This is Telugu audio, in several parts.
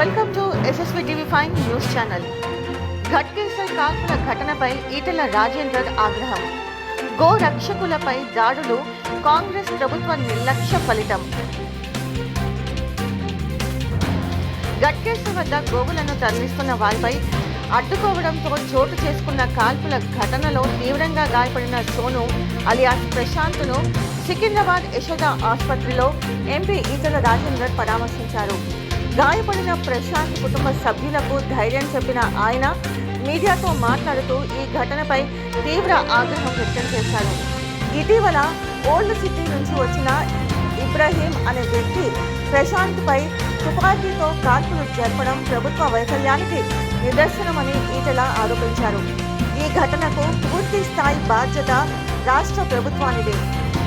Welcome to SSV TV5 news channel. Ghatkesar కాల్పుల ఘటనపై ఈటెల రాజేందర్ ఆగ్రహం. గో రక్షకులపై దాడులు కాంగ్రెస్ ప్రభుత్వ నిర్లక్ష్య ఫలితం. ఘట్కేసర్ వద్ద గోవులను తరలిస్తున్న వారిపై అడ్డుకోవడంతో చోటు చేసుకున్న కాల్పుల ఘటనలో తీవ్రంగా గాయపడిన సోను అలియాస్ ప్రశాంత్ను సికింద్రాబాద్ యశోద ఆసుపత్రిలో ఎంపీ ఈటెల రాజేందర్ పరామర్శించారు. గాయపడిన ప్రశాంత్ కుటుంబ సభ్యులకు ధైర్యం చెప్పిన ఆయన మీడియాతో మాట్లాడుతూ ఈ ఘటనపై తీవ్ర ఆగ్రహం వ్యక్తం చేశారు. ఇటీవల ఓల్డ్ సిటీ నుంచి వచ్చిన ఇబ్రహీం అనే వ్యక్తి ప్రశాంత్పై తుపాకీతో కాల్పులు జరపడం ప్రభుత్వ వైఫల్యానికి నిదర్శనమని ఈటెల ఆరోపించారు. ఈ ఘటనకు పూర్తి స్థాయి బాధ్యత రాష్ట్ర ప్రభుత్వానిదే.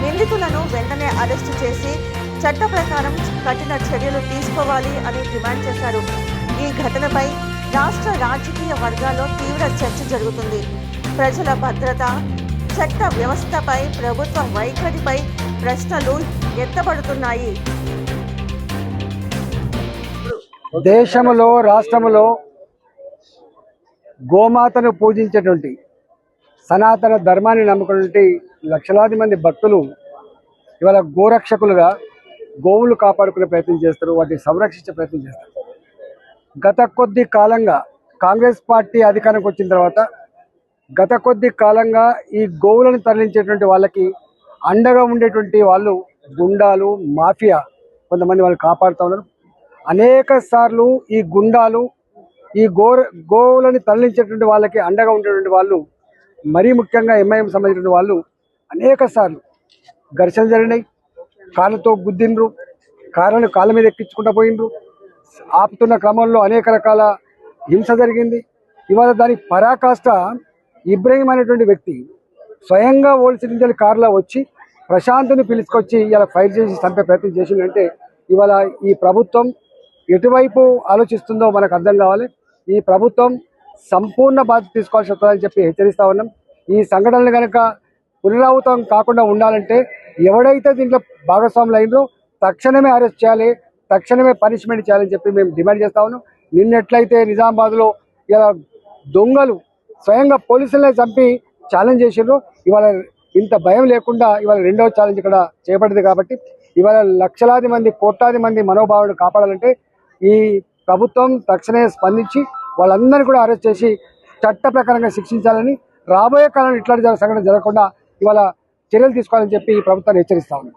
నిందితులను వెంటనే అరెస్టు చేసి చట్ట ప్రకారం కఠిన చర్యలు తీసుకోవాలి అని డిమాండ్ చేశారు. ఈ ఘటనపై రాష్ట్ర రాజకీయ వర్గాల్లో తీవ్ర చర్చ జరుగుతుంది. ప్రజల భద్రత, చట్ట వ్యవస్థపై ప్రభుత్వ వైఖరిపై ప్రశ్నలు ఎత్తబడుతున్నాయి. దేశంలో రాష్ట్రంలో గోమాతను పూజించేటువంటి సనాతన ధర్మాన్ని నమ్ముకున్నటువంటి లక్షలాది మంది భక్తులు ఇవాళ గోరక్షకులుగా గోవులు కాపాడుకునే ప్రయత్నం చేస్తారు, వాటిని సంరక్షించే ప్రయత్నం చేస్తారు. గత కొద్ది కాలంగా కాంగ్రెస్ పార్టీ అధికారంకి వచ్చిన తర్వాత గత కొద్ది కాలంగా ఈ గోవులను తరలించేటువంటి వాళ్ళకి అండగా ఉండేటువంటి వాళ్ళు గుండాలు, మాఫియా కొంతమంది వాళ్ళు కాపాడుతూ ఉన్నారు. అనేక సార్లు ఈ గుండాలు ఈ గోవులను తరలించేటువంటి వాళ్ళకి అండగా ఉండేటువంటి వాళ్ళు, మరీ ముఖ్యంగా ఎంఐఎం సంబంధించిన వాళ్ళు అనేక సార్లు ఘర్షణలు జరిగినాయి. కాళ్ళతో గుద్దిండ్రు, కాళ్ళను కాళ్ళ మీద ఎక్కించుకుంటూ పోయిండ్రు. ఆపుతున్న క్రమంలో అనేక రకాల హింస జరిగింది. ఇవాళ దాని పరాకాష్ట ఇబ్రహీం అనేటువంటి వ్యక్తి స్వయంగా ఓల్డ్ సిటీ నుంచి కారులో వచ్చి ప్రశాంత్ని పిలుచుకొచ్చి ఇలా ఫైర్ చేసి చంపే ప్రయత్నం చేసిందంటే ఇవాళ ఈ ప్రభుత్వం ఎటువైపు ఆలోచిస్తుందో మనకు అర్థం కావాలి. ఈ ప్రభుత్వం సంపూర్ణ బాధ్యత తీసుకోవాల్సి వస్తుందని చెప్పి హెచ్చరిస్తా ఉన్నాం. ఈ సంఘటనలు కనుక పునరావృతం కాకుండా ఉండాలంటే ఎవడైతే దీంట్లో భాగస్వాములు అయినో తక్షణమే అరెస్ట్ చేయాలి, తక్షణమే పనిష్మెంట్ చేయాలని చెప్పి మేము డిమాండ్ చేస్తా ఉన్నాం. నిన్నెట్లయితే నిజామాబాద్లో ఇలా దొంగలు స్వయంగా పోలీసులనే చంపి ఛాలెంజ్ చేసిండ్రు, ఇవాళ ఇంత భయం లేకుండా ఇవాళ రెండవ ఛాలెంజ్ ఇక్కడ చేపట్టింది. కాబట్టి ఇవాళ లక్షలాది మంది, కోట్లాది మంది మనోభావాలను కాపాడాలంటే ఈ ప్రభుత్వం తక్షణమే స్పందించి వాళ్ళందరినీ కూడా అరెస్ట్ చేసి చట్ట ప్రకారంగా శిక్షించాలని, రాబోయే కాలంలో ఇట్లాంటి సంఘటన జరగకుండా ఇవాళ చర్యలు తీసుకోవాలని చెప్పి ఈ ప్రభుత్వాన్ని హెచ్చరిస్తా ఉన్నాం.